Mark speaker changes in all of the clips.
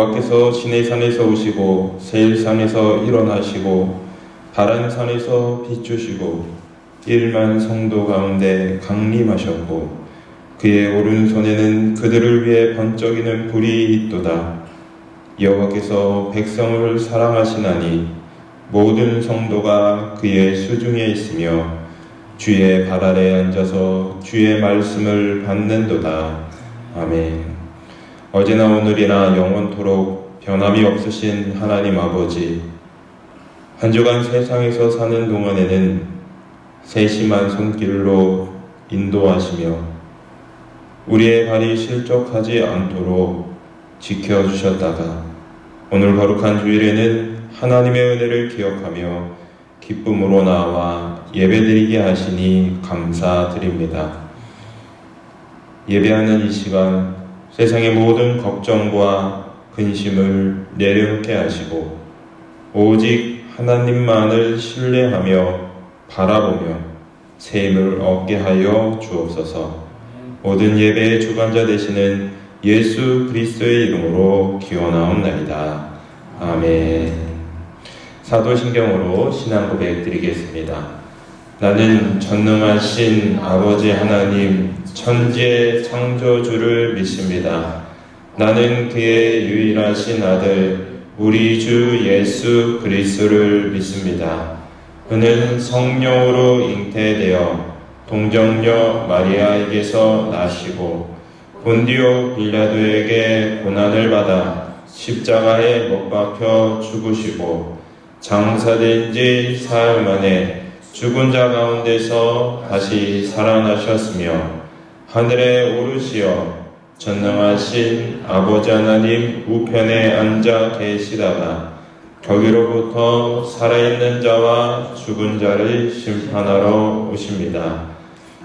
Speaker 1: 여호와께서 시내산에서 오시고 세일산에서 일어나시고 바란산에서 비추시고 1만 성도 가운데 강림하셨고 그의 오른손에는 그들을 위해 번쩍이는 불이 있도다. 여호와께서 백성을 사랑하시나니 모든 성도가 그의 수중에 있으며 주의 발 아래 앉아서 주의 말씀을 받는도다. 아멘. 어제나 오늘이나 영원토록 변함이 없으신 하나님 아버지, 한 주간 세상에서 사는 동안에는 세심한 손길로 인도하시며 우리의 발이 실족하지 않도록 지켜주셨다가 오늘 거룩한 주일에는 하나님의 은혜를 기억하며 기쁨으로 나와 예배드리게 하시니 감사드립니다. 예배하는 이 시간 세상의 모든 걱정과 근심을 내려놓게 하시고 오직 하나님만을 신뢰하며 바라보며 새 힘을 얻게 하여 주옵소서. 모든 예배의 주관자 되시는 예수 그리스도의 이름으로 기원하옵나이다. 아멘. 사도신경으로 신앙 고백 드리겠습니다. 나는 전능하신 아버지 하나님 천지의 창조주를 믿습니다. 나는 그의 유일하신 아들 우리 주 예수 그리스도를 믿습니다. 그는 성령으로 잉태되어 동정녀 마리아에게서 나시고 본디오 빌라도에게 고난을 받아 십자가에 못 박혀 죽으시고 장사된 지 사흘 만에 죽은 자 가운데서 다시 살아나셨으며 하늘에 오르시어 전능하신 아버지 하나님 우편에 앉아 계시다가 거기로부터 살아있는 자와 죽은 자를 심판하러 오십니다.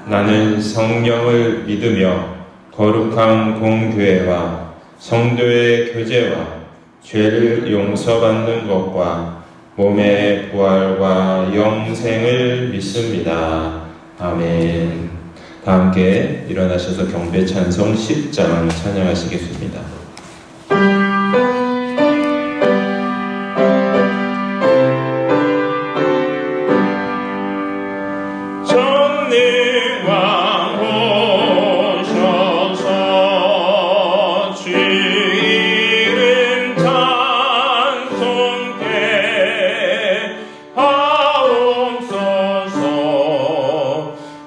Speaker 1: 나는 성령을 믿으며 거룩한 공교회와 성도의 교제와 죄를 용서받는 것과 몸의 부활과 영생을 믿습니다. 아멘. 다 함께 일어나셔서 경배 찬송 10장 찬양하시겠습니다.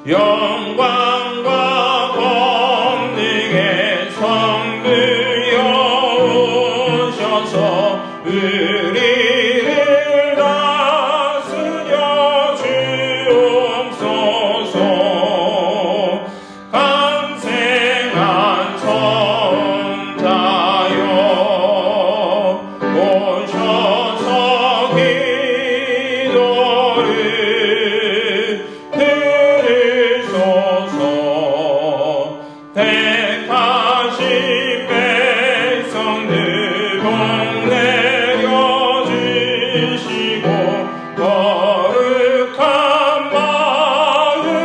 Speaker 2: 영광과 권능의 성부여 오셔서 우리를 다스려 주옵소서. 강생한 성자여 오셔서 기도를 택하신 백성들 복 내려주시고 거룩한 마음을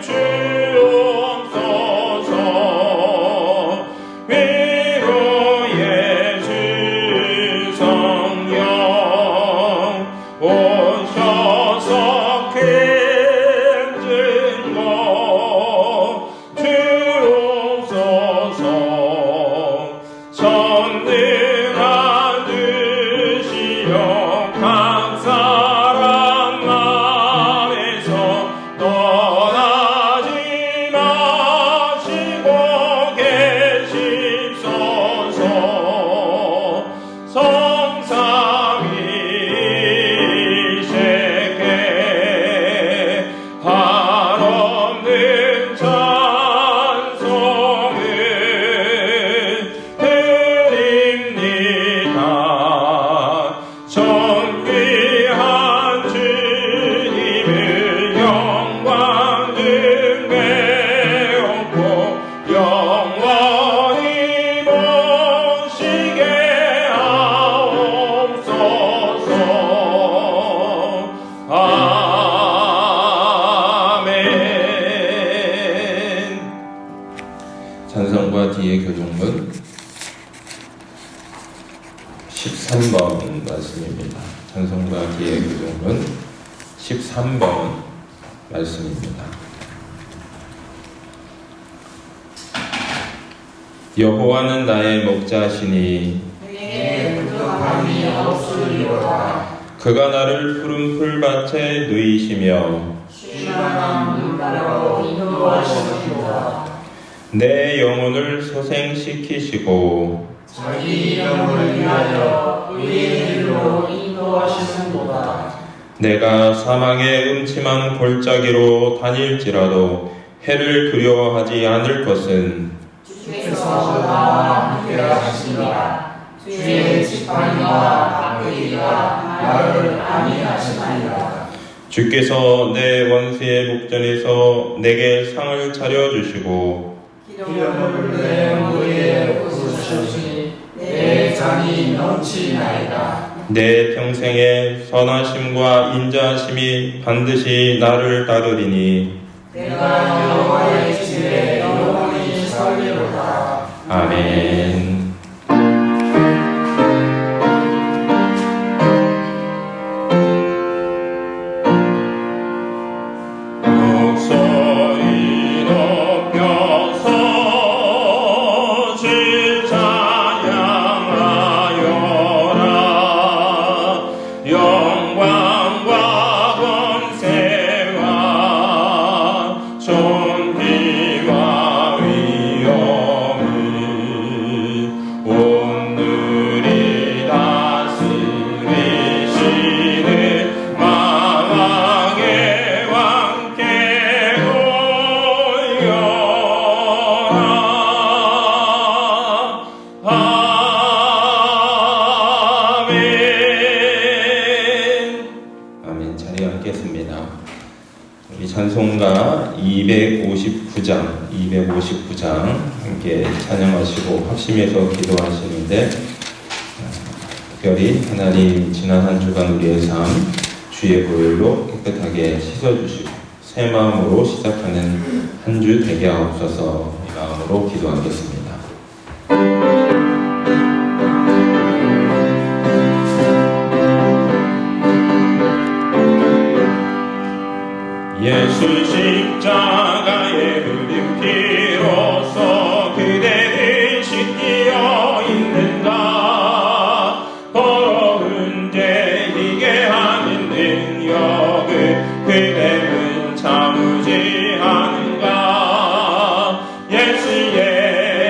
Speaker 2: 주옵소서. 위로의 주 성령 오셔서 큰 증거 전능한 주시여 각 사람 마음에서 떠나지 마시고 계십소서. 성삼위세계 한없는 찬송을 드립니다.
Speaker 1: 13번 말씀입니다. 찬송가 기획구조는 13번 말씀입니다. 여호와는 나의 목자시니
Speaker 3: 내게 부족함이 없으리로다.
Speaker 1: 그가 나를 푸른 풀밭에 누이시며
Speaker 3: 쉴만한 물가로 인도하시리로다.
Speaker 1: 내 영혼을 소생시키시고
Speaker 3: 자기 이름을 위하여 의의 길로 인도하시는도다.
Speaker 1: 내가 사망의 음침한 골짜기로 다닐지라도 해를 두려워하지 않을 것은
Speaker 3: 주께서 나와 함께 하시니라. 주의 지팡이와 박대기가 나를 안위하시나이다.
Speaker 1: 주께서 내 원수의 목전에서 내게 상을 차려주시고
Speaker 3: 기름을 내 머리에 부으시니 내 잔이 넘치나이다.
Speaker 1: 내 평생에 선하심과 인자하심이 반드시 나를 따르리니
Speaker 3: 내가 여호와의 집에 영원히 살리로다.
Speaker 1: 아멘.
Speaker 2: 목소리 높여서 주 찬양하여라. 영광과 권세와 존귀와 위엄이 오늘이 다스리시는 마왕의 왕께 올려라.
Speaker 1: 아멘. 자리에 앉겠습니다. 우리 찬송가 259장 함께 찬양하시고 합심해서 기도하시는데 특별히 하나님 지난 한 주간 우리의 삶 주의 보혈로 깨끗하게 씻어주시고 새 마음으로 시작하는 한 주 되게 하옵소서. 이 마음으로 기도하겠습니다.
Speaker 2: 예수 십자가의 흘린 피로써 그대를 씻기어 있는가. 더러운 죄 희게 하는 능력을 그대는 참으지 않은가. 예수의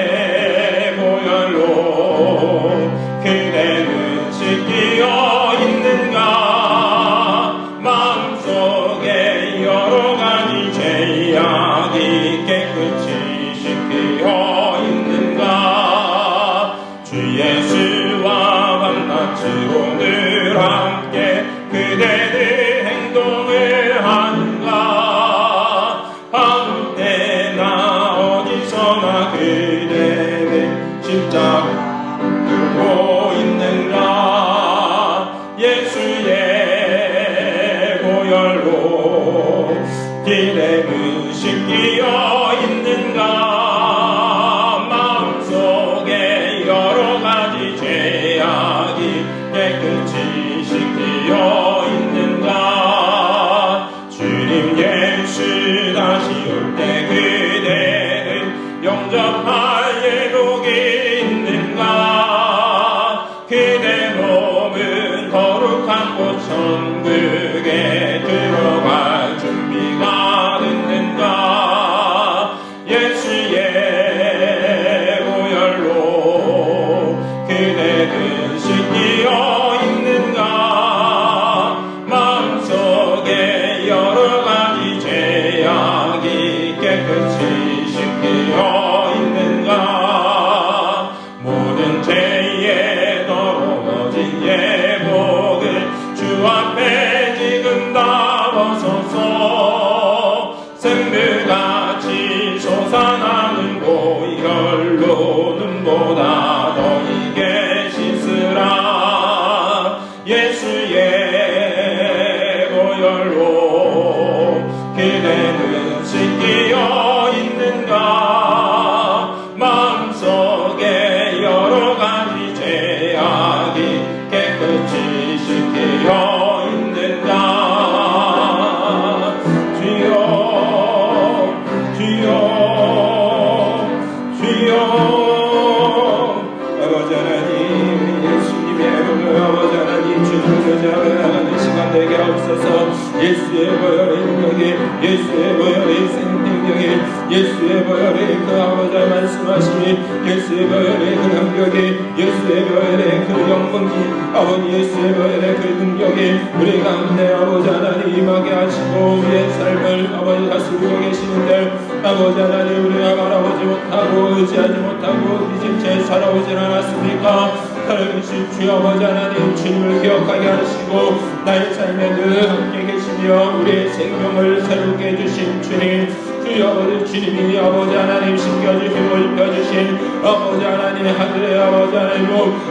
Speaker 2: 예수의 보혈의 능력에 예수의 보혈의 생명력에 예수의 보혈의 그 아버지의 말씀하심이 예수의 보혈의 그 감격에 예수의 보혈의 그 영광이 아버지 예수의 보혈의 그 능력에 우리 가운데 아버지 하나님 임하게 하시고 우리의 삶을 아버지 다스리고 계시는데 아버지 하나님 우리가 바라보지 못하고 의지하지 못하고 믿은 채 살아오질 않았습니까? 살아계신 주 아버지 하나님 주님을 기억하게 하시고 나의 삶에 늘 함께 계시며 우리의 생명을 새롭게 해주신 주님 주 아버지 주님이 아버지 하나님 신겨주시고 입혀주신 아버지 하나님 하늘의 아버지 하나님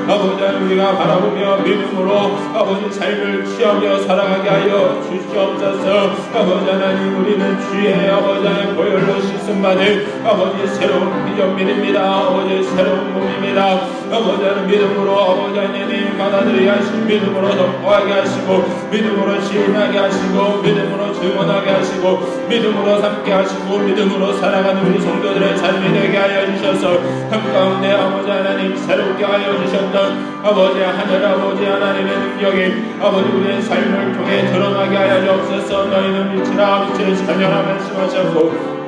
Speaker 2: 아버지 하나님 우리가 바라보며 믿음으로 아버지 삶을 취하며 살아가게 하여 주시옵소서. 아버지 하나님 우리는 주의 아버지 하나님 보혈로 씻음받을 아버지 새로운 피조물입니다. 아버지 새로운 몸입니다. 아버지 하나님 믿음으로 아버지 하나님 받아들이게 하시고 믿음으로 선포하게 하시고 믿음으로 시인하게 하시고 믿음으로 증언하게 하시고 믿음으로 삼게 하시고 믿음으로 살아가는 우리 성도들의 삶이 되게 하여 주셔서 한가운데 아버지 하나님 새롭게 하여 주셨던 아버지 하늘 아버지 하나님의 능력이 아버지 우리의 삶을 통해 드러나게 하여 주옵소서. 너희는 빛이라 빛을 살려라 말씀하셨고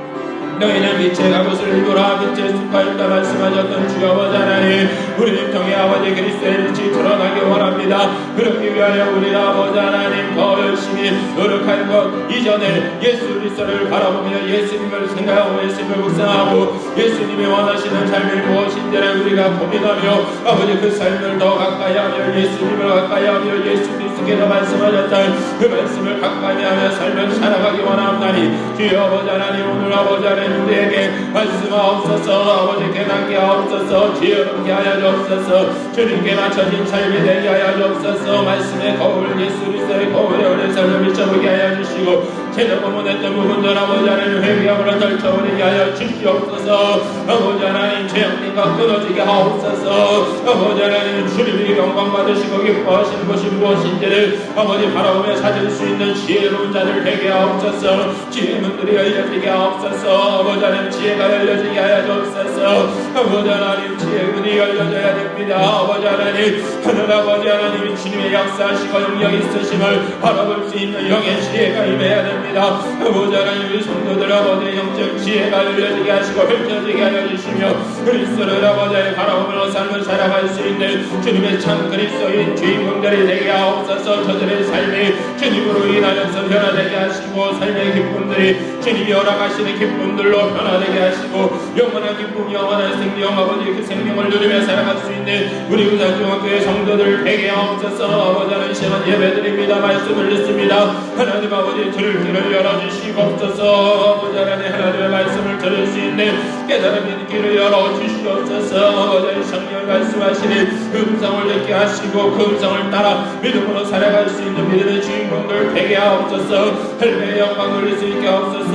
Speaker 2: 너희는 빛의 가곳을 입으라 빛의 숲과 있다 말씀하셨던 주 아버지 하나님 우리를 통해 아버지 그리스도의 빛이 드러나기 원합니다. 그렇기 위하여 우리 아버지 하나님 더 열심히 노력할 것 이전에 예수 그리스도를 바라보며 예수님을 생각하고 예수님을 묵상하고 예수님이 원하시는 삶이 무엇인지를 우리가 고민하며 아버지 그 삶을 더 가까이 하며 예수님을 가까이 하며 예수 그리스도께서 말씀하셨던 그 말씀을 가까이 하며 삶을 살아가기 원합나니 주여 아버지 하나님 오늘 아버지 하나님 우리에게 말씀하옵소서. 아버지 깨닫게 하옵소서. 지혜롭게 하여 주옵소서. 주님께 맞춰진 삶이 되게 하여 주옵소서. 말씀의 거울 예수 그리스도의 거울에 우리 삶을 비춰보게 하여 주시고 제대로 못했던 부분들 아버지 하나님 회개함으로 덜쳐버리게 하여 주시옵소서. 아버지 하나님 죄악님과 끊어지게 하옵소서. 아버지 하나님 주님이 영광 받으시고 기뻐하시는 것이 무엇인지를 아버지 바라보며 찾을 수 있는 지혜로운 자들 되게 하옵소서. 지혜문들이 열려지게 하옵소서. 아버지 하나님 지혜가 열려지게 하여 주옵소서. 아버지 하나님 지혜문이 열려져야 됩니다. 아버지 하나님 하늘 아버지 하나님이 주님의 역사하시고 영역 있으심을 바라볼 수 있는 영의 지혜가 임해야 됩니다. 아버지 하나님 우리 성도들 아버지 영적 지혜가 열려지게 하시고 펼쳐지게 하여 주시며 그리스도를 아버지 바라보며 삶을 살아갈 수 있는 주님의 참 그리스도인 주인공들이 되게 하옵소서. 저들의 삶이 주님으로 인하여서 변화되게 하시고 삶의 기쁨들이 주님이 허락하시는 기쁨들로 변화되게 하시고 영원한 기쁨 영원한 생명 아버지 그 생명을 누리며 살아갈 수 있는 우리 우상중학교의 성도들 되게 하옵소서. 아버지 하나님 시간 예배드립니다. 말씀을 듣습니다. 하나님 아버지 들을 길을 열어주시옵소서. 아버지 하나님 하나님의 말씀을 들을 수 있는 깨달음의 길을 열어주시옵소서. 아버지 하나님 성령 말씀하시는 음성을 듣게 하시고 그 음성을 따라 믿음으로 살아갈 수 있는 믿음의 주인공들 되게 하옵소서. 할배의 영광 누릴 수 있게 하옵소서.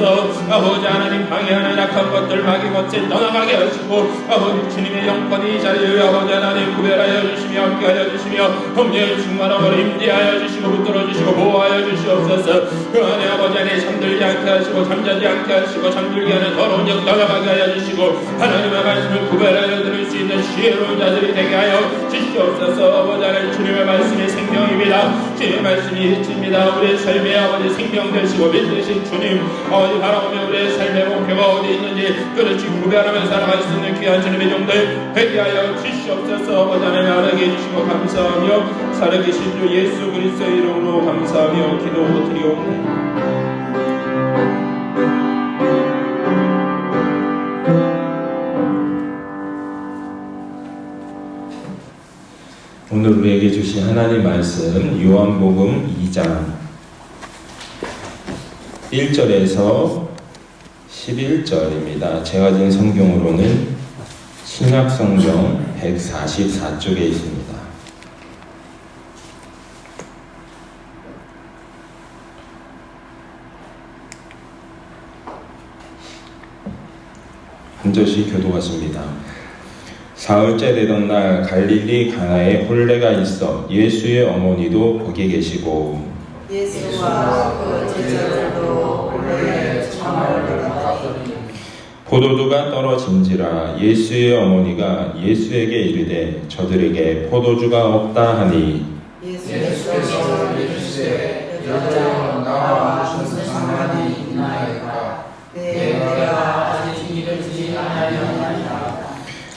Speaker 2: 아버지 하나님 방해하는 악한 것들 마귀 것을 떠나가게 하시고 아버지 주님의 영권이 이 자리에 아버지 하나님 구별하여 주시며 함께하여 주시며 성령의 충만함을 임재하여 주시고 붙들어 주시고 보호하여 주시옵소서. 그 안에 아버지 안에 잠들지 않게 하시고 잠자지 않게 하시고 잠들게 하는 더러운 영 떠나가게 하여 주시고 하나님의 말씀을 구별하여 들을 수 있는 지혜로운 자들이 되게 하여 주시옵소서. 아버지 하나님 주님의 말씀이 생명입니다. 주님의 말씀이 빛입니다. 우리의 삶의 아버지 생명 되시고 믿으신 주님 아버지 바라보며 우리의 삶의 목표가 어디 있는지 그렇지 구별하며 살아갈 수 있는 귀한 주님의 종들 되게 하여 주시옵소서. 아버지 하나님 알게 해주시고 감사하며 살아계신 주 예수 그리스도의 이름으로 감사하며 기도드리옵나이다.
Speaker 1: 오늘 우리에게 주신 하나님 말씀 요한복음 2장 1절에서 11절입니다. 제가 든 성경으로는 신약성경 144쪽에 있습니다. 한 절씩 교도하십니다. 사흘째 되던 날 갈릴리 가나에 혼례가 있어 예수의 어머니도 거기 계시고
Speaker 3: 예수와 그 제자들도 혼례에 참여를 받았더니
Speaker 1: 포도주가 떨어진지라 예수의 어머니가 예수에게 이르되 저들에게 포도주가 없다 하니
Speaker 3: 예수께서 이르시되 여자여 나와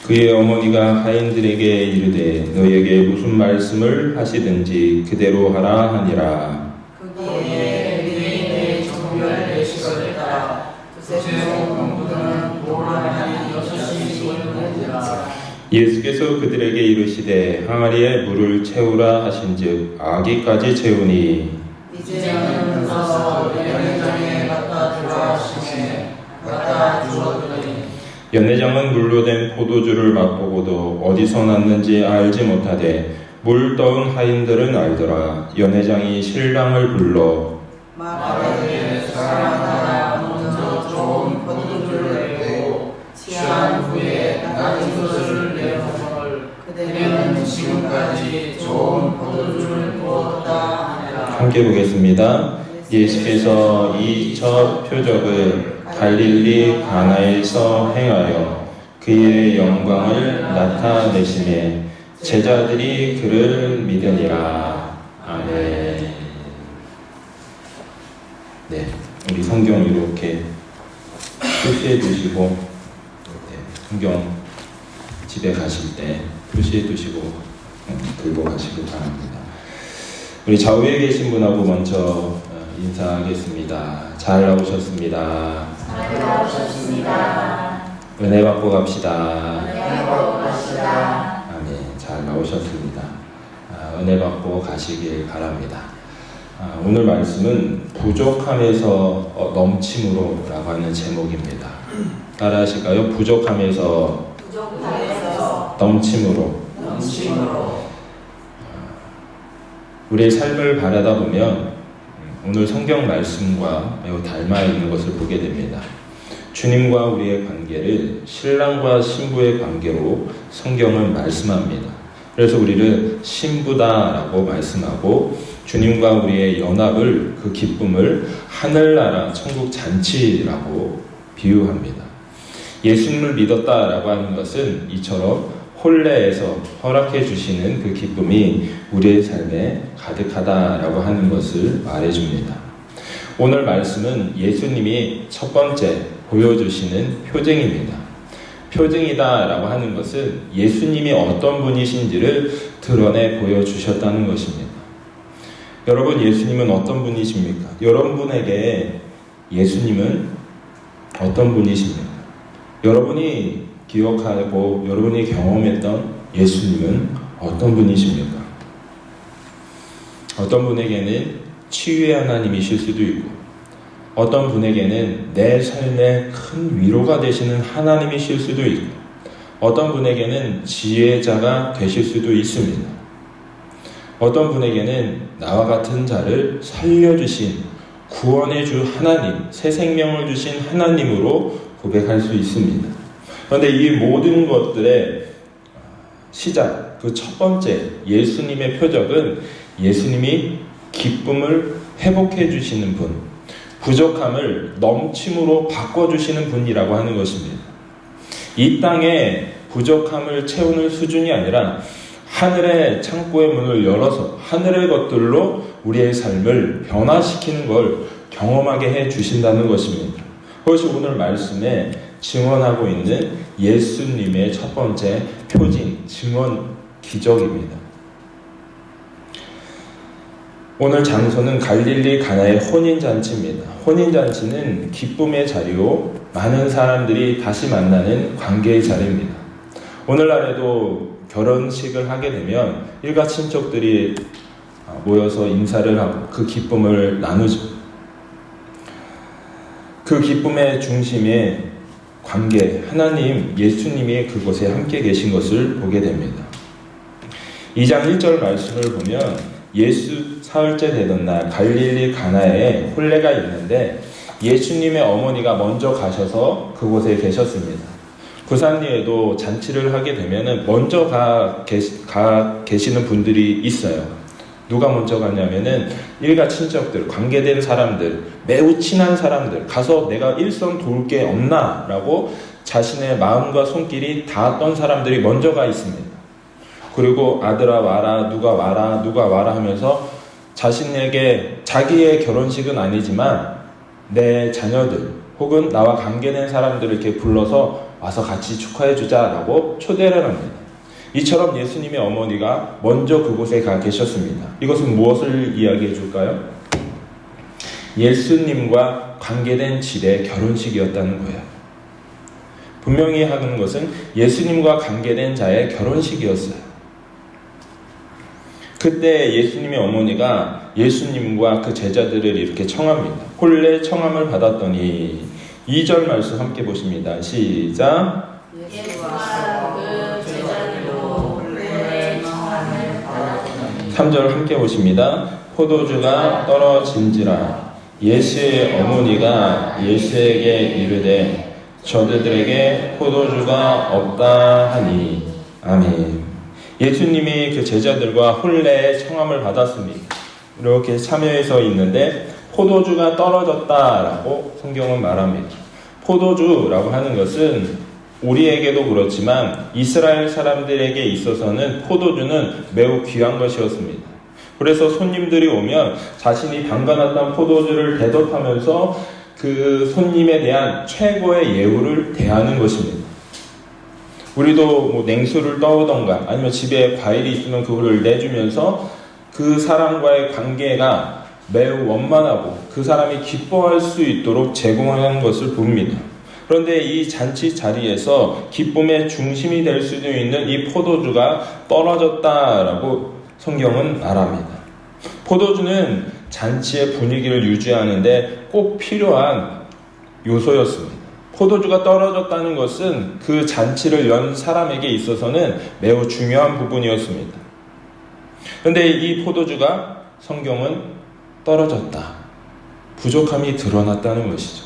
Speaker 1: 그의 어머니가 하인들에게 이르되 너희에게 무슨 말씀을 하시든지 그대로 하라 하니라.
Speaker 3: 그기에 유대인의 정결 예식을 따라 두세 명분은 모란하니 6시 이르니라.
Speaker 1: 예수께서 그들에게 이르시되 항아리에 물을 채우라 하신즉 아기까지 채우니
Speaker 3: 이제는 가서 연회장에 갖다 주라 하시매 갖다 주었더니
Speaker 1: 연회장은 물로 된 포도주를 맛보고도 어디서 났는지 알지 못하되 물 떠온 하인들은 알더라. 연회장이 신랑을 불러
Speaker 3: 말하되 사람마다 먼저 좋은 포도주를 내고 취한 후에 낮은 것을 내어서 그대는 지금까지 좋은 포도주를 부었다 하니라.
Speaker 1: 함께 보겠습니다. 예수께서 이 첫 표적을 갈릴리 가나에서 행하여 그의 영광을 나타내시매 제자들이 그를 믿으니라. 아멘. 네, 우리 성경 이렇게 표시해 두시고 성경 집에 가실 때 표시해 두시고 들고 가시길 바랍니다. 우리 좌우에 계신 분하고 먼저 인사하겠습니다. 잘 나오셨습니다.
Speaker 3: 잘 나오셨습니다.
Speaker 1: 은혜 받고 갑시다.
Speaker 3: 은혜 받고 갑시다.
Speaker 1: 아멘. 잘 나오셨습니다. 은혜 받고 가시길 바랍니다. 오늘 말씀은 부족함에서 넘침으로 라고 하는 제목입니다. 따라 하실까요? 부족함에서 넘침으로. 우리의 삶을 바라다 보면 오늘 성경 말씀과 매우 닮아 있는 것을 보게 됩니다. 주님과 우리의 관계를 신랑과 신부의 관계로 성경은 말씀합니다. 그래서 우리를 신부다라고 말씀하고 주님과 우리의 연합을 그 기쁨을 하늘나라 천국 잔치라고 비유합니다. 예수님을 믿었다라고 하는 것은 이처럼 혼례에서 허락해 주시는 그 기쁨이 우리의 삶에 가득하다라고 하는 것을 말해줍니다. 오늘 말씀은 예수님이 첫 번째 보여주시는 표징입니다. 표징이다라고 하는 것은 예수님이 어떤 분이신지를 드러내 보여주셨다는 것입니다. 여러분, 예수님은 어떤 분이십니까? 여러분에게 예수님은 어떤 분이십니까? 여러분이 기억하고 여러분이 경험했던 예수님은 어떤 분이십니까? 어떤 분에게는 치유의 하나님이실 수도 있고 어떤 분에게는 내 삶에 큰 위로가 되시는 하나님이실 수도 있고 어떤 분에게는 지혜자가 되실 수도 있습니다. 어떤 분에게는 나와 같은 자를 살려주신 구원해 주 하나님, 새 생명을 주신 하나님으로 고백할 수 있습니다. 그런데 이 모든 것들의 시작, 그 첫 번째 예수님의 표적은 예수님이 기쁨을 회복해 주시는 분, 부족함을 넘침으로 바꿔주시는 분이라고 하는 것입니다. 이 땅에 부족함을 채우는 수준이 아니라 하늘의 창고의 문을 열어서 하늘의 것들로 우리의 삶을 변화시키는 걸 경험하게 해 주신다는 것입니다. 그것이 오늘 말씀에 증언하고 있는 예수님의 첫 번째 표징, 증언, 기적입니다. 오늘 장소는 갈릴리 가나의 혼인잔치입니다. 혼인잔치는 기쁨의 자리요, 많은 사람들이 다시 만나는 관계의 자리입니다. 오늘날에도 결혼식을 하게 되면 일가 친척들이 모여서 인사를 하고 그 기쁨을 나누죠. 그 기쁨의 중심에 관계, 하나님, 예수님이 그곳에 함께 계신 것을 보게 됩니다. 2장 1절 말씀을 보면 예수 사흘째 되던 날 갈릴리 가나에 혼례가 있는데 예수님의 어머니가 먼저 가셔서 그곳에 계셨습니다. 부산리에도 잔치를 하게 되면 먼저 가 계시는 분들이 있어요. 누가 먼저 가냐면은 일가 친척들, 관계된 사람들, 매우 친한 사람들, 가서 내가 일선 도울 게 없나? 라고 자신의 마음과 손길이 닿았던 사람들이 먼저 가 있습니다. 그리고 아들아 와라, 누가 와라, 누가 와라 하면서 자신에게 자기의 결혼식은 아니지만 내 자녀들 혹은 나와 관계된 사람들을 이렇게 불러서 와서 같이 축하해주자라고 초대를 합니다. 이처럼 예수님의 어머니가 먼저 그곳에 가 계셨습니다. 이것은 무엇을 이야기해 줄까요? 예수님과 관계된 질의 결혼식이었다는 거예요. 분명히 하는 것은 예수님과 관계된 자의 결혼식이었어요. 그때 예수님의 어머니가 예수님과 그 제자들을 이렇게 청합니다. 혼례 청함을 받았더니 2절 말씀 함께 보십니다. 시작.
Speaker 3: 예수와 그 제자들도 혼례 청함을 받았더니
Speaker 1: 3절 함께 보십니다. 포도주가 떨어진지라 예수의 어머니가 예수에게 이르되 저들에게 포도주가 없다 하니. 아멘. 예수님이 그 제자들과 혼례 청함을 받았습니다. 이렇게 참여해서 있는데 포도주가 떨어졌다라고 성경은 말합니다. 포도주라고 하는 것은 우리에게도 그렇지만 이스라엘 사람들에게 있어서는 포도주는 매우 귀한 것이었습니다. 그래서 손님들이 오면 자신이 담가놨던 포도주를 대접하면서 그 손님에 대한 최고의 예우를 대하는 것입니다. 우리도 뭐 냉수를 떠오던가 아니면 집에 과일이 있으면 그거를 내주면서 그 사람과의 관계가 매우 원만하고 그 사람이 기뻐할 수 있도록 제공하는 것을 봅니다. 그런데 이 잔치 자리에서 기쁨의 중심이 될 수도 있는 이 포도주가 떨어졌다라고 성경은 말합니다. 포도주는 잔치의 분위기를 유지하는데 꼭 필요한 요소였습니다. 포도주가 떨어졌다는 것은 그 잔치를 연 사람에게 있어서는 매우 중요한 부분이었습니다. 그런데 이 포도주가 성경은 떨어졌다. 부족함이 드러났다는 것이죠.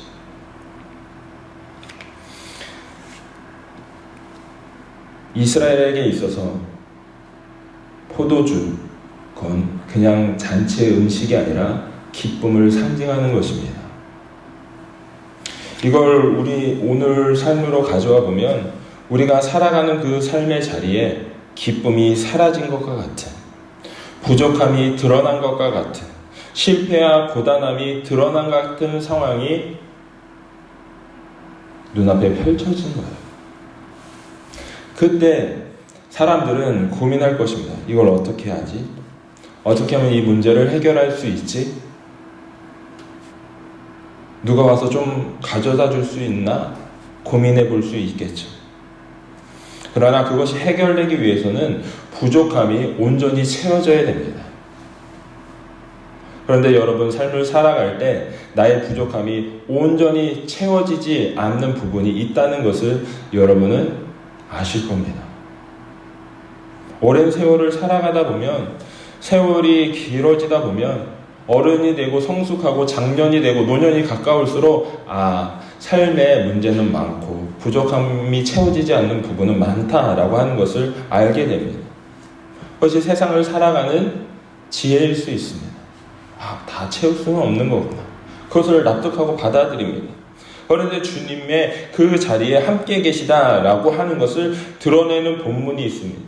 Speaker 1: 이스라엘에게 있어서 포도주, 그건 그냥 잔치의 음식이 아니라 기쁨을 상징하는 것입니다. 이걸 우리 오늘 삶으로 가져와 보면 우리가 살아가는 그 삶의 자리에 기쁨이 사라진 것과 같은, 부족함이 드러난 것과 같은, 실패와 고단함이 드러난 것 같은 상황이 눈앞에 펼쳐진 거예요. 그때 사람들은 고민할 것입니다. 이걸 어떻게 하지? 어떻게 하면 이 문제를 해결할 수 있지? 누가 와서 좀 가져다 줄 수 있나? 고민해 볼 수 있겠죠. 그러나 그것이 해결되기 위해서는 부족함이 온전히 채워져야 됩니다. 그런데 여러분 삶을 살아갈 때 나의 부족함이 온전히 채워지지 않는 부분이 있다는 것을 여러분은 아실 겁니다. 오랜 세월을 살아가다 보면, 세월이 길어지다 보면 어른이 되고 성숙하고 장년이 되고 노년이 가까울수록 삶의 문제는 많고 부족함이 채워지지 않는 부분은 많다라고 하는 것을 알게 됩니다. 그것이 세상을 살아가는 지혜일 수 있습니다. 다 채울 수는 없는 거구나. 그것을 납득하고 받아들입니다. 그런데 주님의 그 자리에 함께 계시다라고 하는 것을 드러내는 본문이 있습니다.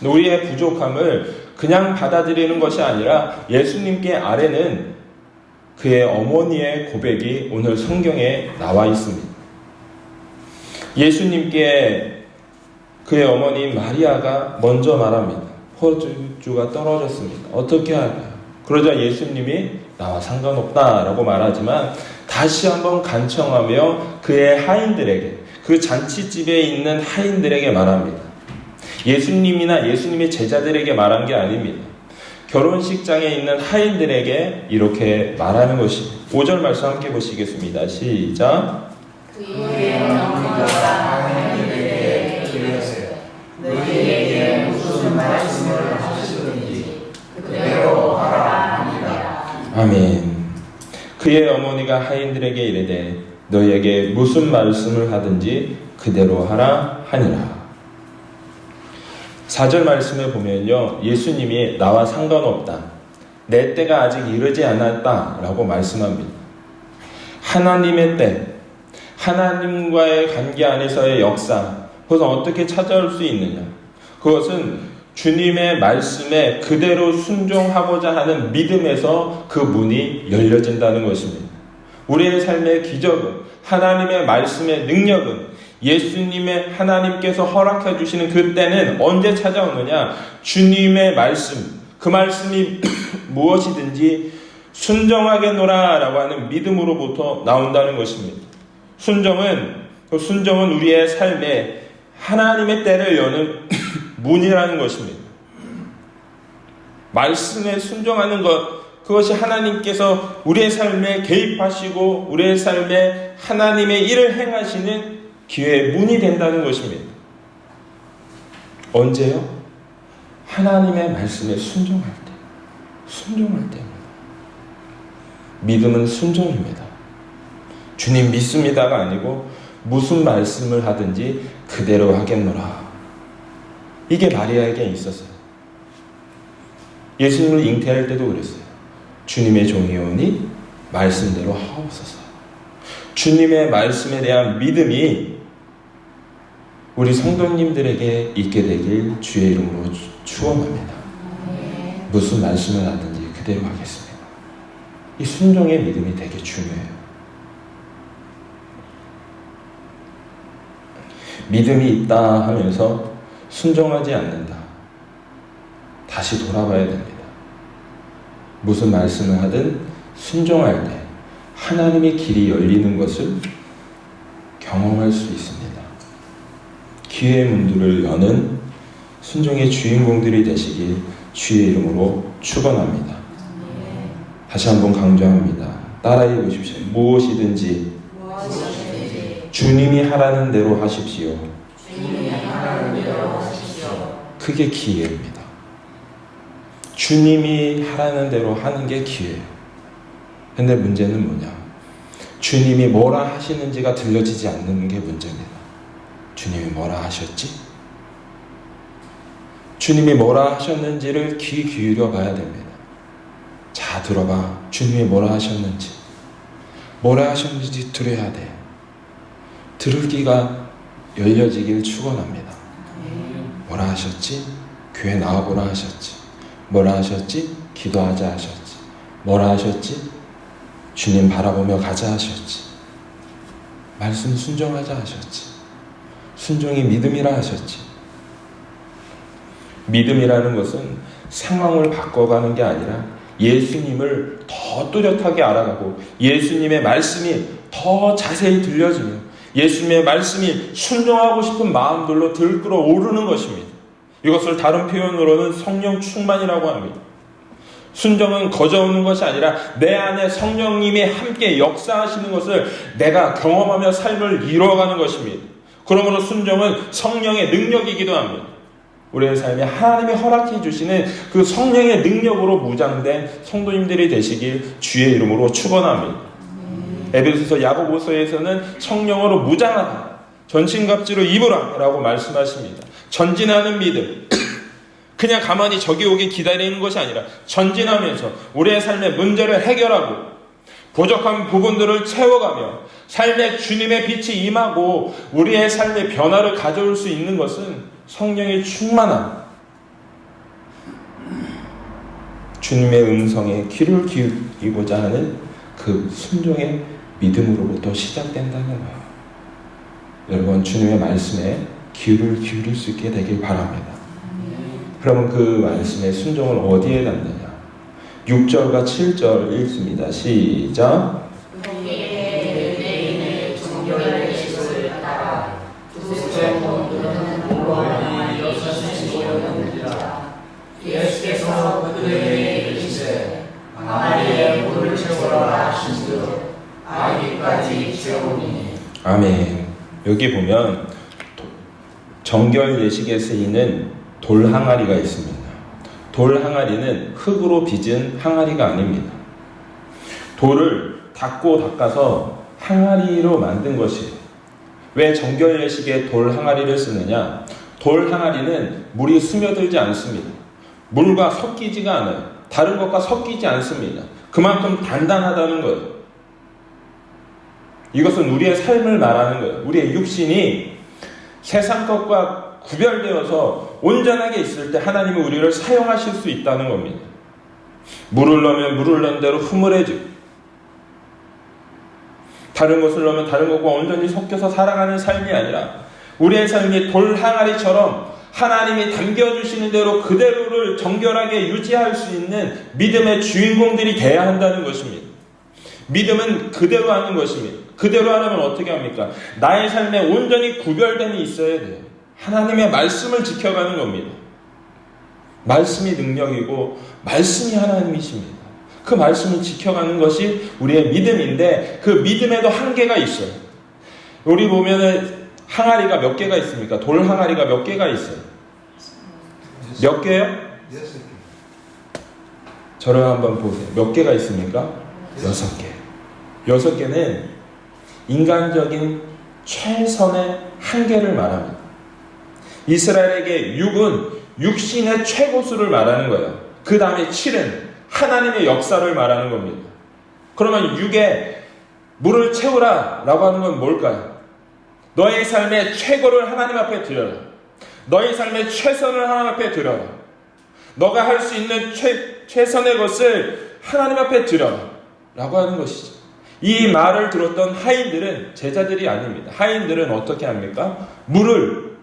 Speaker 1: 우리의 부족함을 그냥 받아들이는 것이 아니라 예수님께 아래는 그의 어머니의 고백이 오늘 성경에 나와 있습니다. 예수님께 그의 어머니 마리아가 먼저 말합니다. 포도주가 떨어졌습니다. 어떻게 할까요? 그러자 예수님이 나와 상관없다라고 말하지만 다시 한번 간청하며 그의 하인들에게, 그 잔치집에 있는 하인들에게 말합니다. 예수님이나 예수님의 제자들에게 말한 게 아닙니다. 결혼식장에 있는 하인들에게 이렇게 말하는 것입니다. 5절 말씀 함께 보시겠습니다. 시작.
Speaker 3: 그의 어머니가 하인들에게 이르되 너희에게 무슨 말씀을 하시든지 그대로 하라 하니라.
Speaker 1: 아멘. 그의 어머니가 하인들에게 이르되 너희에게 무슨 말씀을 하든지 그대로 하라 하니라. 4절 말씀을 보면요, 예수님이 나와 상관없다, 내 때가 아직 이르지 않았다 라고 말씀합니다. 하나님의 때, 하나님과의 관계 안에서의 역사, 그것은 어떻게 찾아올 수 있느냐? 그것은 주님의 말씀에 그대로 순종하고자 하는 믿음에서 그 문이 열려진다는 것입니다. 우리의 삶의 기적은, 하나님의 말씀의 능력은 예수님의 하나님께서 허락해 주시는 그때는 언제 찾아오느냐? 주님의 말씀, 그 말씀이 무엇이든지 순정하게 노라라고 하는 믿음으로부터 나온다는 것입니다. 순정은 우리의 삶에 하나님의 때를 여는 문이라는 것입니다. 말씀에 순종하는 것, 그것이 하나님께서 우리의 삶에 개입하시고 우리의 삶에 하나님의 일을 행하시는 기회의 문이 된다는 것입니다. 언제요? 하나님의 말씀에 순종할 때입니다. 믿음은 순종입니다. 주님 믿습니다가 아니고 무슨 말씀을 하든지 그대로 하겠노라. 이게 마리아에게 있었어요. 예수님을 잉태할 때도 그랬어요. 주님의 종이오니 말씀대로 하옵소서. 주님의 말씀에 대한 믿음이 우리 성도님들에게 있게 되길 주의 이름으로 축원합니다. 무슨 말씀을 하든지 그대로 하겠습니다. 이 순종의 믿음이 되게 중요해요. 믿음이 있다 하면서 순종하지 않는다. 다시 돌아봐야 됩니다. 무슨 말씀을 하든 순종할 때 하나님의 길이 열리는 것을 경험할 수 있습니다. 기회의 문들을 여는 순종의 주인공들이 되시길 주의 이름으로 축원합니다. 다시 한번 강조합니다. 따라해 보십시오. 무엇이든지 주님이 하라는 대로 하십시오. 그게 기회입니다. 주님이 하라는 대로 하는 게 기회예요. 근데 문제는 뭐냐? 주님이 뭐라 하시는지가 들려지지 않는 게 문제입니다. 주님이 뭐라 하셨지? 주님이 뭐라 하셨는지를 귀 기울여 봐야 됩니다. 자, 들어봐. 주님이 뭐라 하셨는지. 뭐라 하셨는지 들어야 돼. 들을 귀가 열려지길 축원합니다. 뭐라 하셨지? 교회 나와보라 하셨지. 뭐라 하셨지? 기도하자 하셨지. 뭐라 하셨지? 주님 바라보며 가자 하셨지. 말씀 순종하자 하셨지. 순종이 믿음이라 하셨지. 믿음이라는 것은 상황을 바꿔가는 게 아니라 예수님을 더 뚜렷하게 알아가고 예수님의 말씀이 더 자세히 들려지며 예수님의 말씀이 순종하고 싶은 마음들로 들끓어 오르는 것입니다. 이것을 다른 표현으로는 성령 충만이라고 합니다. 순종은 거저오는 것이 아니라 내 안에 성령님이 함께 역사하시는 것을 내가 경험하며 삶을 이루어가는 것입니다. 그러므로 순종은 성령의 능력이기도 합니다. 우리의 삶에 하나님이 허락해 주시는 그 성령의 능력으로 무장된 성도님들이 되시길 주의 이름으로 축원합니다. 에베소서 야고보서에서는 성령으로 무장하라, 전신갑주로 입으라 라고 말씀하십니다. 전진하는 믿음, 그냥 가만히 적이 오길 기다리는 것이 아니라 전진하면서 우리의 삶의 문제를 해결하고 부족한 부분들을 채워가며 삶에 주님의 빛이 임하고 우리의 삶의 변화를 가져올 수 있는 것은 성령의 충만함, 주님의 음성에 귀를 기울이고자 하는 그 순종의 믿음으로부터 시작된다는 거예요. 여러분, 주님의 말씀에 귀를 기울일 수 있게 되길 바랍니다. 그러면 그 말씀의 순종을 어디에 담느냐? 6절과 7절 읽습니다. 시작.
Speaker 3: 예수께서 그들에게 이르시되 항아리에 물을 채우라 하신즉 아기까지 채우니.
Speaker 1: 아멘. 여기 보면 정결 예식에 쓰이는 돌 항아리가 있습니다. 돌 항아리는 흙으로 빚은 항아리가 아닙니다. 돌을 닦아서 항아리로 만든 것이에요. 왜 정결 예식에 돌 항아리를 쓰느냐? 돌 항아리는 물이 스며들지 않습니다. 물과 섞이지가 않아요. 다른 것과 섞이지 않습니다. 그만큼 단단하다는 거예요. 이것은 우리의 삶을 말하는 거예요. 우리의 육신이 세상 것과 구별되어서 온전하게 있을 때 하나님은 우리를 사용하실 수 있다는 겁니다. 물을 넣으면 물을 넣은 대로 흐물해지고 다른 것을 넣으면 다른 것과 온전히 섞여서 살아가는 삶이 아니라 우리의 삶이 돌 항아리처럼 하나님이 담겨주시는 대로 그대로를 정결하게 유지할 수 있는 믿음의 주인공들이 돼야 한다는 것입니다. 믿음은 그대로 하는 것입니다. 그대로 하려면 어떻게 합니까? 나의 삶에 온전히 구별됨이 있어야 돼요. 하나님의 말씀을 지켜가는 겁니다. 말씀이 능력이고 말씀이 하나님이십니다. 그 말씀을 지켜가는 것이 우리의 믿음인데 그 믿음에도 한계가 있어요. 우리 보면은 항아리가 몇 개가 있습니까? 돌 항아리가 몇 개가 있어요? 몇 개요?
Speaker 3: 6개.
Speaker 1: 저를 한번 보세요. 몇 개가 있습니까? 6개. 6개는 인간적인 최선의 한계를 말합니다. 이스라엘에게 6은 육신의 최고수를 말하는 거예요. 그 다음에 7은 하나님의 역사를 말하는 겁니다. 그러면 6에 물을 채우라 라고 하는 건 뭘까요? 너의 삶의 최고를 하나님 앞에 드려라. 너의 삶의 최선을 하나님 앞에 드려라. 너가 할 수 있는 최선의 것을 하나님 앞에 드려라 라고 하는 것이죠. 이 말을 들었던 하인들은 제자들이 아닙니다. 하인들은 어떻게 합니까? 물을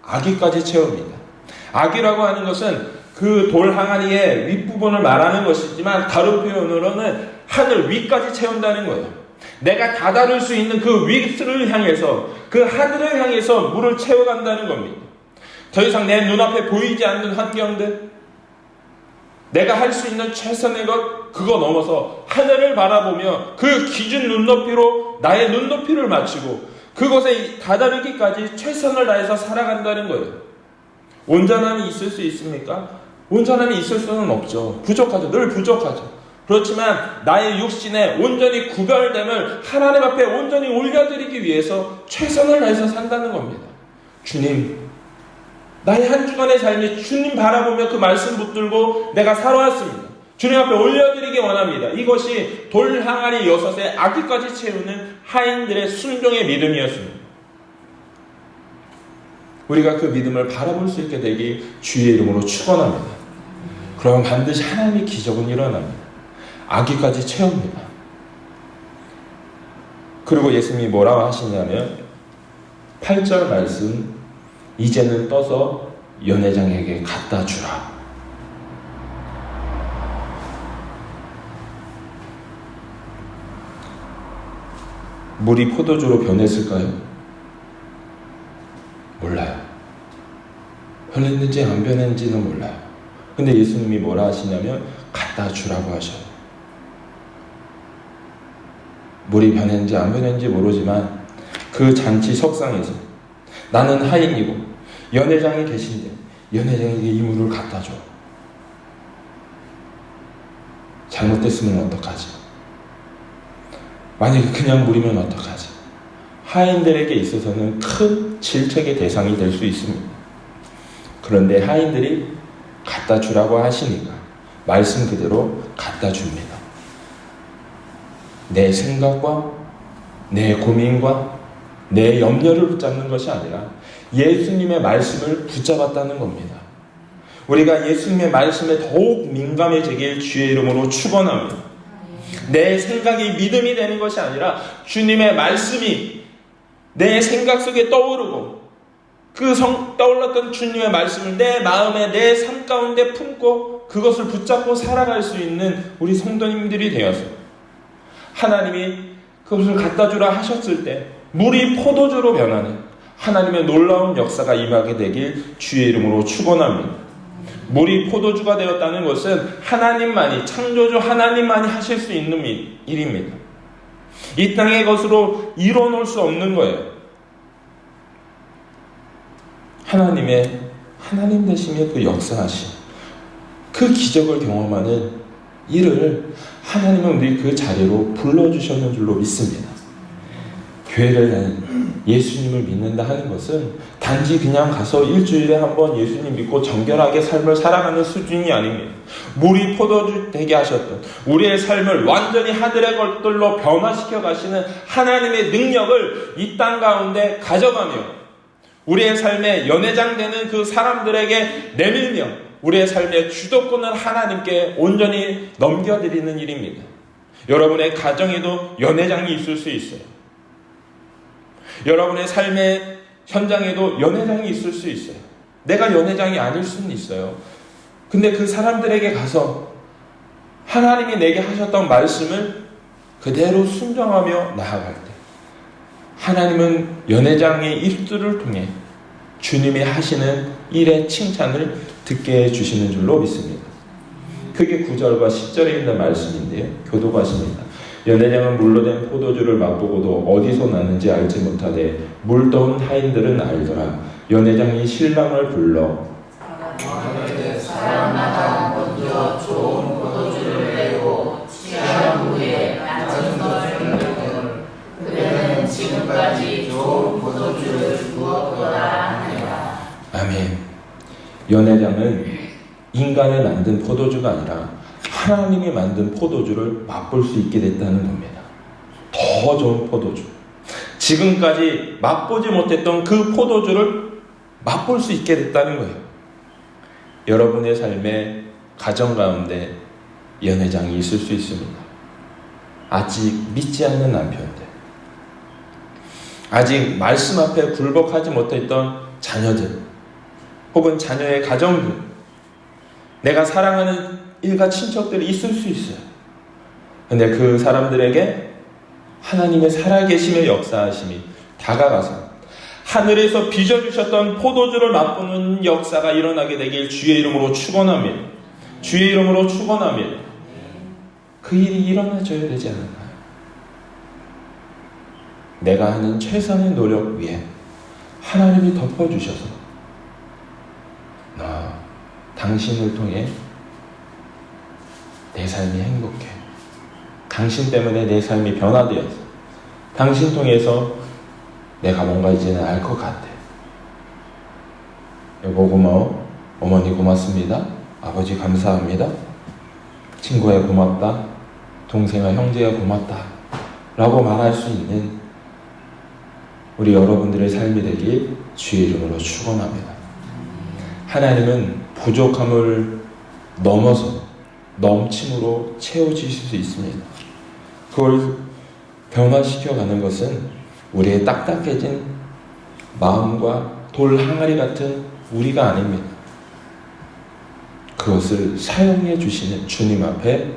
Speaker 1: 아기까지 채웁니다. 아기라고 하는 것은 그 돌 항아리의 윗부분을 말하는 것이지만 다른 표현으로는 하늘 위까지 채운다는 거예요. 내가 다다를 수 있는 그 위를 향해서 그 하늘을 향해서 물을 채워간다는 겁니다. 더 이상 내 눈앞에 보이지 않는 환경들, 내가 할 수 있는 최선의 것, 그거 넘어서 하늘을 바라보며 그 기준 눈높이로 나의 눈높이를 맞추고 그곳에 다다르기까지 최선을 다해서 살아간다는 거예요. 온전함이 있을 수 있습니까? 온전함이 있을 수는 없죠. 부족하죠. 늘 부족하죠. 그렇지만 나의 육신에 온전히 구별됨을 하나님 앞에 온전히 올려드리기 위해서 최선을 다해서 산다는 겁니다. 주님, 나의 한 주간의 삶이 주님 바라보며 그 말씀 붙들고 내가 살아왔습니다. 주님 앞에 올려드리기 원합니다. 이것이 돌 항아리 6에 아기까지 채우는 하인들의 순종의 믿음이었습니다. 우리가 그 믿음을 바라볼 수 있게 되기 주의 이름으로 축원합니다. 그러면 반드시 하나님의 기적은 일어납니다. 아기까지 채웁니다. 그리고 예수님이 뭐라고 하시냐면 8절 말씀, 이제는 떠서 연회장에게 갖다 주라. 물이 포도주로 변했을까요? 몰라요. 변했는지 안 변했는지는 몰라요. 근데 예수님이 뭐라 하시냐면 갖다 주라고 하셔요. 물이 변했는지 안 변했는지 모르지만 그 잔치 석상에서 나는 하인이고 연회장이 계신데 연회장에게 이 물을 갖다 줘. 잘못됐으면 어떡하지? 만약에 그냥 물이면 어떡하지? 하인들에게 있어서는 큰 질책의 대상이 될 수 있습니다. 그런데 하인들이 갖다 주라고 하시니까 말씀 그대로 갖다 줍니다. 내 생각과 내 고민과 내 염려를 붙잡는 것이 아니라 예수님의 말씀을 붙잡았다는 겁니다. 우리가 예수님의 말씀에 더욱 민감해지길 주의 이름으로 축원합니다. 내 생각이 믿음이 되는 것이 아니라 주님의 말씀이 내 생각 속에 떠오르고 떠올랐던 주님의 말씀을 내 마음에 내 삶 가운데 품고 그것을 붙잡고 살아갈 수 있는 우리 성도님들이 되어서 하나님이 그것을 갖다 주라 하셨을 때 물이 포도주로 변하는 하나님의 놀라운 역사가 임하게 되길 주의 이름으로 축원합니다. 물이 포도주가 되었다는 것은 하나님만이, 창조주 하나님만이 하실 수 있는 일입니다. 이 땅의 것으로 이뤄놓을 수 없는 거예요. 하나님 되심의 그 역사하심, 그 기적을 경험하는 일을 하나님은 우리 그 자리로 불러주셨는 줄로 믿습니다. 교회를 예수님을 믿는다 하는 것은 단지 그냥 가서 일주일에 한번 예수님 믿고 정결하게 삶을 살아가는 수준이 아닙니다. 물이 포도주 되게 하셨던 우리의 삶을 완전히 하늘의 것들로 변화시켜 가시는 하나님의 능력을 이 땅 가운데 가져가며 우리의 삶에 연회장 되는 그 사람들에게 내밀며 우리의 삶의 주도권을 하나님께 온전히 넘겨드리는 일입니다. 여러분의 가정에도 연회장이 있을 수 있어요. 여러분의 삶의 현장에도 연회장이 있을 수 있어요. 내가 연회장이 아닐 수는 있어요. 근데 그 사람들에게 가서 하나님이 내게 하셨던 말씀을 그대로 순종하며 나아갈 때 하나님은 연회장의 일들을 통해 주님이 하시는 일의 칭찬을 듣게 해주시는 줄로 믿습니다. 그게 9절과 10절에 있는 말씀인데요. 교도가십니다. 연회장은 물로 된 포도주를 맛보고도 어디서 났는지 알지 못하되 물떠온 타인들은 알더라. 연회장이 신랑을 불러
Speaker 3: 사람마다 먼저 좋은 포도주를 내고 취한 후에 낮은 것을 내고 그대는 지금까지 좋은 포도주를 부었도다 하니라.
Speaker 1: 아멘. 연회장은 인간이 만든 포도주가 아니라 하나님이 만든 포도주를 맛볼 수 있게 됐다는 겁니다. 더 좋은 포도주. 지금까지 맛보지 못했던 그 포도주를 맛볼 수 있게 됐다는 거예요. 여러분의 삶의 가정 가운데 연회장이 있을 수 있습니다. 아직 믿지 않는 남편들, 아직 말씀 앞에 굴복하지 못했던 자녀들, 혹은 자녀의 가정들, 내가 사랑하는 일가 친척들이 있을 수 있어요. 근데 그 사람들에게 하나님의 살아계심의 역사하심이 다가가서 하늘에서 빚어주셨던 포도주를 맛보는 역사가 일어나게 되길 주의 이름으로 축원합니다. 주의 이름으로 축원합니다. 그 일이 일어나줘야 되지 않을까요? 내가 하는 최선의 노력 위에 하나님이 덮어주셔서 당신을 통해 내 삶이 행복해. 당신 때문에 내 삶이 변화되어서 당신 통해서 내가 뭔가 이제는 알 것 같아. 여보 고마워. 어머니 고맙습니다. 아버지 감사합니다. 친구야 고맙다. 동생아 형제야 고맙다. 라고 말할 수 있는 우리 여러분들의 삶이 되길 주의 이름으로 축원합니다. 하나님은 부족함을 넘어서 넘침으로 채워주실 수 있습니다. 그걸 변화시켜가는 것은 우리의 딱딱해진 마음과 돌 항아리 같은 우리가 아닙니다. 그것을 사용해 주시는 주님 앞에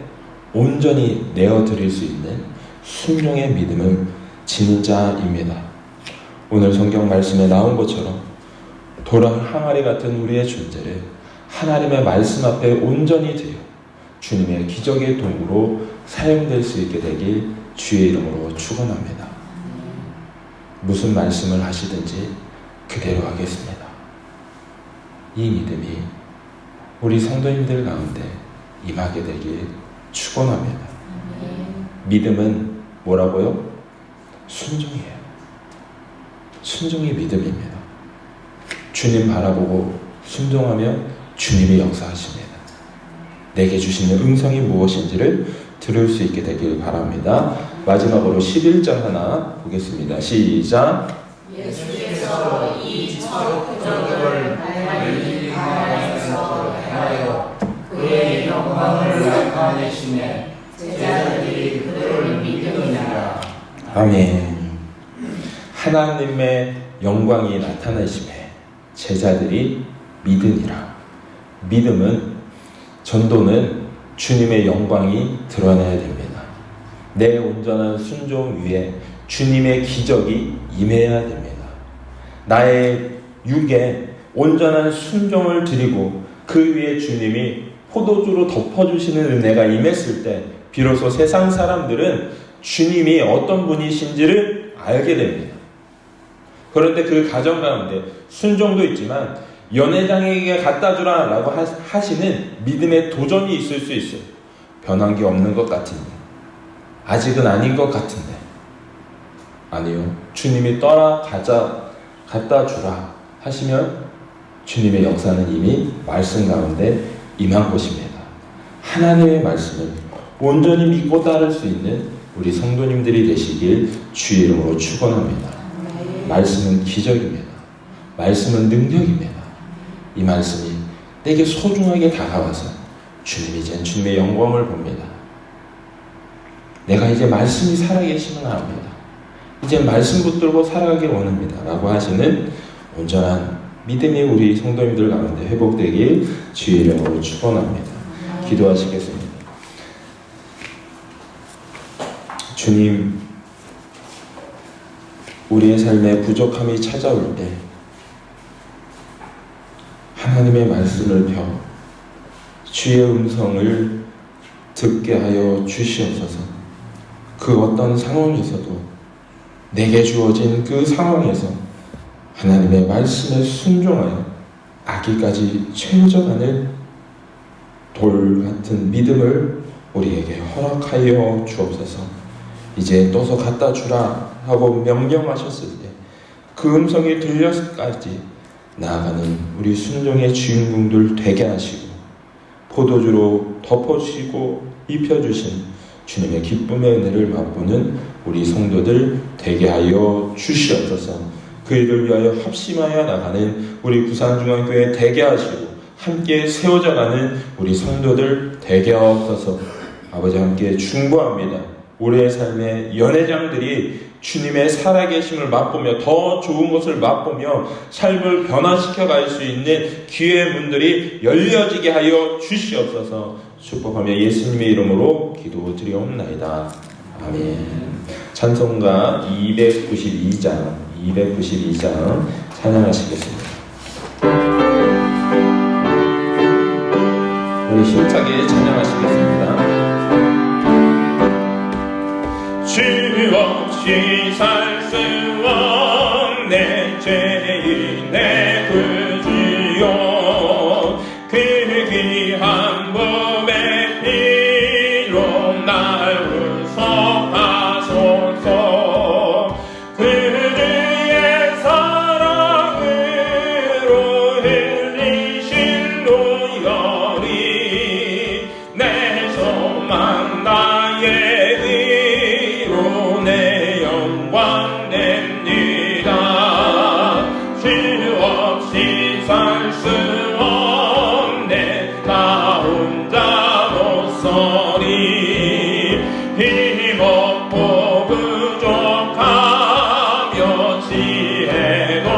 Speaker 1: 온전히 내어드릴 수 있는 순종의 믿음을 지닌 자입니다. 오늘 성경 말씀에 나온 것처럼 돌 항아리 같은 우리의 존재를 하나님의 말씀 앞에 온전히 되어 주님의 기적의 도구로 사용될 수 있게 되길 주의 이름으로 축원합니다. 무슨 말씀을 하시든지 그대로 하겠습니다. 이 믿음이 우리 성도님들 가운데 임하게 되길 축원합니다. 믿음은 뭐라고요? 순종이에요. 순종이 믿음입니다. 주님 바라보고 순종하면 주님이 역사하십니다. 내게 주시는 음성이 무엇인지를 들을 수 있게 되길 바랍니다. 마지막으로 11절 하나 보겠습니다. 시작.
Speaker 3: 예수께서 이 첫 표적을 달리 하나님께서 행하여 그의 영광을 나타내시매 제자들이 그를 믿으니라.
Speaker 1: 아멘. 하나님의 영광이 나타나심에 제자들이 믿으니라. 믿음은, 전도는 주님의 영광이 드러나야 됩니다. 내 온전한 순종 위에 주님의 기적이 임해야 됩니다. 나의 육에 온전한 순종을 드리고 그 위에 주님이 포도주로 덮어주시는 은혜가 임했을 때 비로소 세상 사람들은 주님이 어떤 분이신지를 알게 됩니다. 그런데 그 가정 가운데 순종도 있지만 연회장에게 갖다 주라 라고 하시는 믿음의 도전이 있을 수 있어요. 변한 게 없는 것 같은데, 아직은 아닌 것 같은데. 아니요, 주님이 갖다 주라 하시면 주님의 역사는 이미 말씀 가운데 임한 것입니다. 하나님의 말씀을 온전히 믿고 따를 수 있는 우리 성도님들이 되시길 주의 이름으로 축원합니다. 말씀은 기적입니다. 말씀은 능력입니다. 이 말씀이 내게 소중하게 다가와서 주님이 이제 주님의 영광을 봅니다. 내가 이제 말씀이 살아계시면 합니다. 이제 말씀 붙들고 살아가길 원합니다. 라고 하시는 온전한 믿음이 우리 성도님들 가운데 회복되길 주의 이름으로 축원합니다. 기도하시겠습니다. 주님, 우리의 삶에 부족함이 찾아올 때 하나님의 말씀을 펴 주의 음성을 듣게 하여 주시옵소서. 그 어떤 상황에서도 내게 주어진 그 상황에서 하나님의 말씀에 순종하여 아기까지 채워져가는 돌 같은 믿음을 우리에게 허락하여 주옵소서. 이제 떠서 갖다 주라 하고 명령하셨을 때 그 음성이 들려서까지 나아가는 우리 순종의 주인공들 되게 하시고 포도주로 덮어주시고 입혀주신 주님의 기쁨의 은혜를 맛보는 우리 성도들 되게 하여 주시옵소서. 그 일을 위하여 합심하여 나가는 우리 부산중앙교회 되게 하시고 함께 세워져가는 우리 성도들 되게 하옵소서. 아버지 함께 중보합니다. 우리의 삶의 연회장들이 주님의 살아계심을 맛보며 더 좋은 것을 맛보며 삶을 변화시켜 갈 수 있는 기회의 문들이 열려지게 하여 주시옵소서. 축복하며 예수님의 이름으로 기도드리옵나이다. 아멘. 찬송가 292장 찬양하시겠습니다. 우리 힘차게 찬양하시겠습니다.
Speaker 2: 주 없이 살 수 없네 죄인의 구주요 그 귀한 몸의 피로 날 구속하소서 그의 사랑으로 흘리신 노열이 내 소망 나의 내 영광 냅니다. 주 없이 살 수 없네 나 혼자 못 서리 힘없고 부족하며 지혜도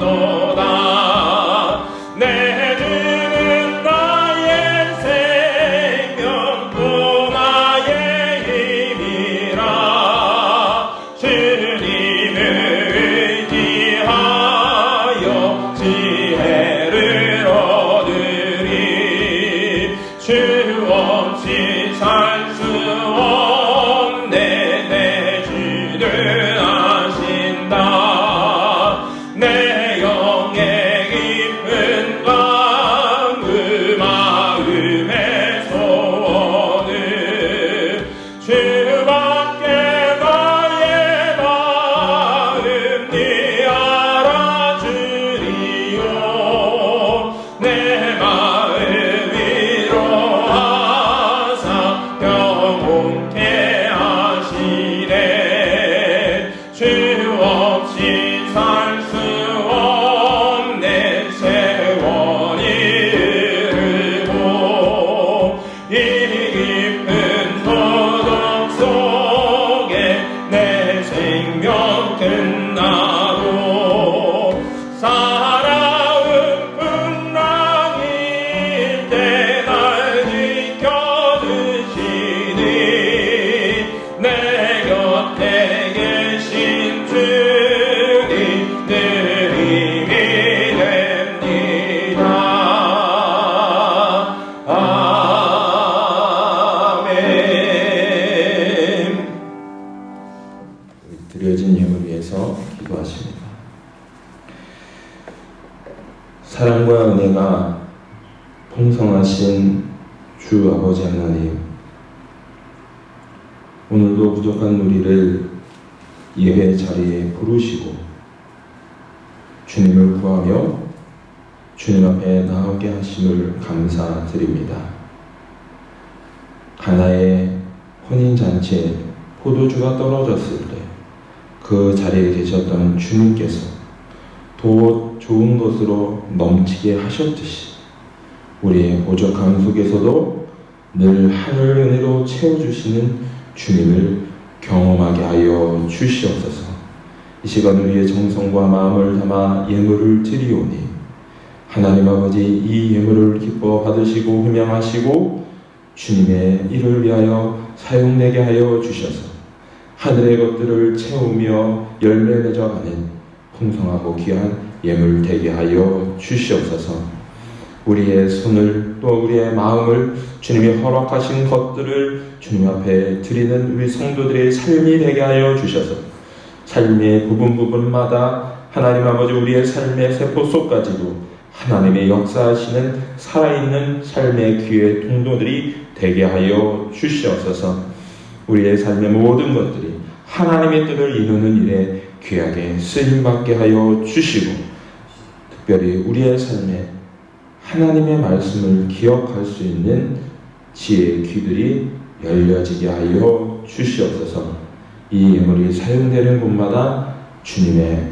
Speaker 2: 없도다 내 주는 나의 생명 또 나의 힘이라 주님을 의지하여 지혜를 얻으리 주 없이 살 수 없네 내 주를 아신다 내 영의 깊은 그 마음의 소원을 주밖에 나의 마음 네 알아주리요 내 마음 위로하사 평온케 하시네 주 없이 살 수 없네 세월이 흐르고 이 깊은 도덕 속에 내 생명 끝나고 살아온 풍랑일 때 날 지켜주시니 내 곁에 계신 주님 늘 힘이 됩니다. 아멘.
Speaker 1: 드려진 예물 위해서 기도하십니다. 사랑과 은혜가 풍성하신 주 아버지 하나님, 오늘도 부족한 우리를 예배 자리에 부르시고 주님을 구하며 주님 앞에 나오게 하심을 감사드립니다. 가나의 혼인잔치에 포도주가 떨어졌을 때 그 자리에 계셨던 주님께서 더 좋은 것으로 넘치게 하셨듯이 우리의 부족함 속에서도 늘 하늘 은혜로 채워주시는 주님을 경험하게 하여 주시옵소서. 이 시간 우리의 정성과 마음을 담아 예물을 드리오니 하나님 아버지 이 예물을 기뻐 받으시고 흠양하시고 주님의 일을 위하여 사용되게 하여 주셔서 하늘의 것들을 채우며 열매 맺어가는 풍성하고 귀한 예물 되게 하여 주시옵소서. 우리의 손을 또 우리의 마음을 주님이 허락하신 것들을 주님 앞에 드리는 우리 성도들의 삶이 되게 하여 주셔서 삶의 부분마다 하나님 아버지 우리의 삶의 세포 속까지도 하나님의 역사하시는 살아있는 삶의 기회 통로들이 되게 하여 주시옵소서. 우리의 삶의 모든 것들이 하나님의 뜻을 이루는 일에 귀하게 쓰임받게 하여 주시고 특별히 우리의 삶에 하나님의 말씀을 기억할 수 있는 지혜의 귀들이 열려지게 하여 주시옵소서. 이 예물이 사용되는 곳마다 주님의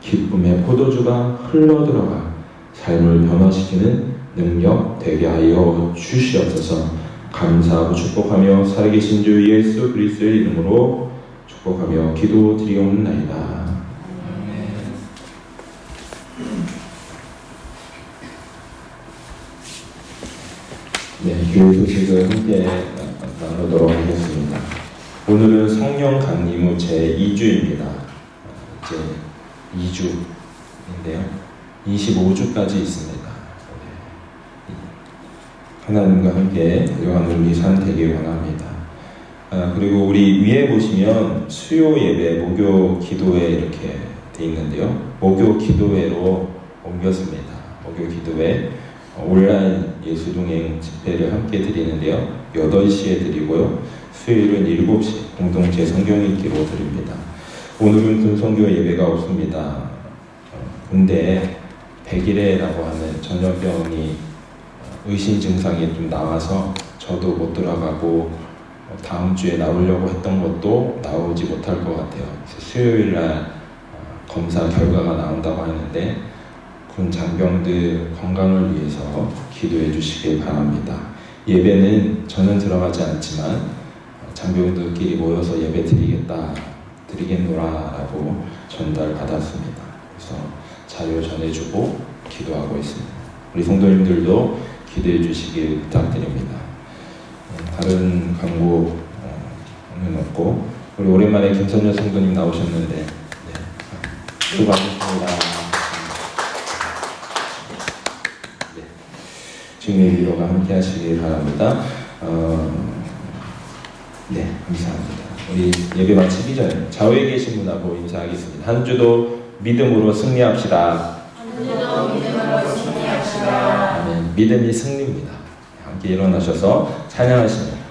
Speaker 1: 기쁨의 포도주가 흘러들어가 삶을 변화시키는 능력 되게 하여 주시옵소서. 감사하고 축복하며 살아계신 주 예수 그리스도의 이름으로 축복하며 기도드리옵나이다. 네, 교회 소식을 함께 나누도록 하겠습니다. 오늘은 성령 강림 후 제2주입니다. 이제 2주인데요. 25주까지 있습니다. 하나님과 함께 이러한 우리 삶 되길 원합니다. 그리고 우리 위에 보시면 수요 예배, 목요 기도회 이렇게 돼 있는데요. 목요 기도회로 옮겼습니다. 목요 기도회 온라인 예수동행 집회를 함께 드리는데요. 8시에 드리고요. 수요일은 7시 공동체 성경 읽기로 드립니다. 오늘은 금성교 예배가 없습니다. 근데 백일해라고 하는 전염병이 의심 증상이 좀 나와서 저도 못 들어가고 다음 주에 나오려고 했던 것도 나오지 못할 것 같아요. 수요일날 검사 결과가 나온다고 하는데 군 장병들 건강을 위해서 기도해 주시길 바랍니다. 예배는 저는 들어가지 않지만 장병들끼리 모여서 예배 드리겠노라라고 전달받았습니다. 그래서 자료 전해주고 기도하고 있습니다. 우리 성도님들도 기도해 주시길 부탁드립니다. 다른 광고는 없고 우리 오랜만에 김선녀 성도님 나오셨는데 네, 수고하셨습니다. 주님의 위로가 함께 하시길 바랍니다. 네, 감사합니다. 우리 예배 마치기 전에 좌우에 계신 분하고 인사하겠습니다. 한 주도 믿음으로 승리합시다. 아멘. 믿음이 승리입니다. 함께 일어나셔서 찬양하십니다.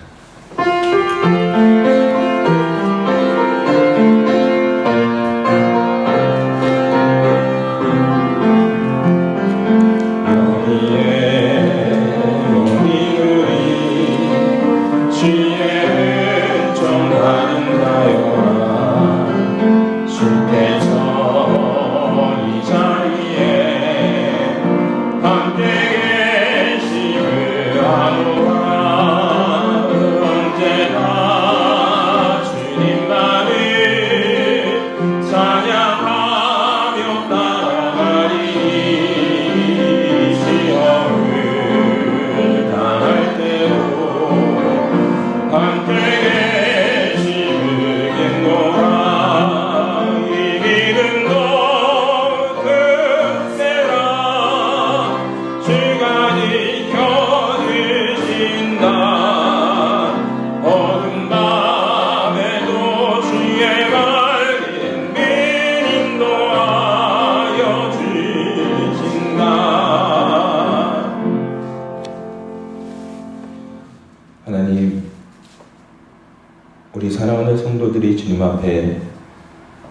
Speaker 1: 우리 사랑하는 성도들이 주님 앞에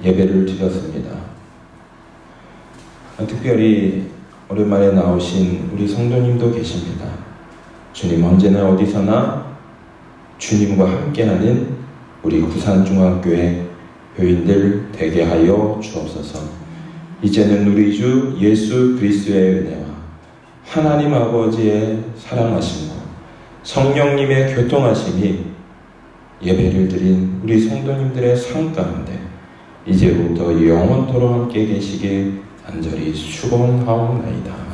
Speaker 1: 예배를 드렸습니다. 특별히 오랜만에 나오신 우리 성도님도 계십니다. 주님 언제나 어디서나 주님과 함께하는 우리 구산중학교의 교인들 되게 하여 주옵소서. 이제는 우리 주 예수 그리스도의 은혜와 하나님 아버지의 사랑하심과 성령님의 교통하심이 예배를 드린 우리 성도님들의 삶 가운데 이제부터 영원토록 함께 계시길 간절히 축원하옵나이다.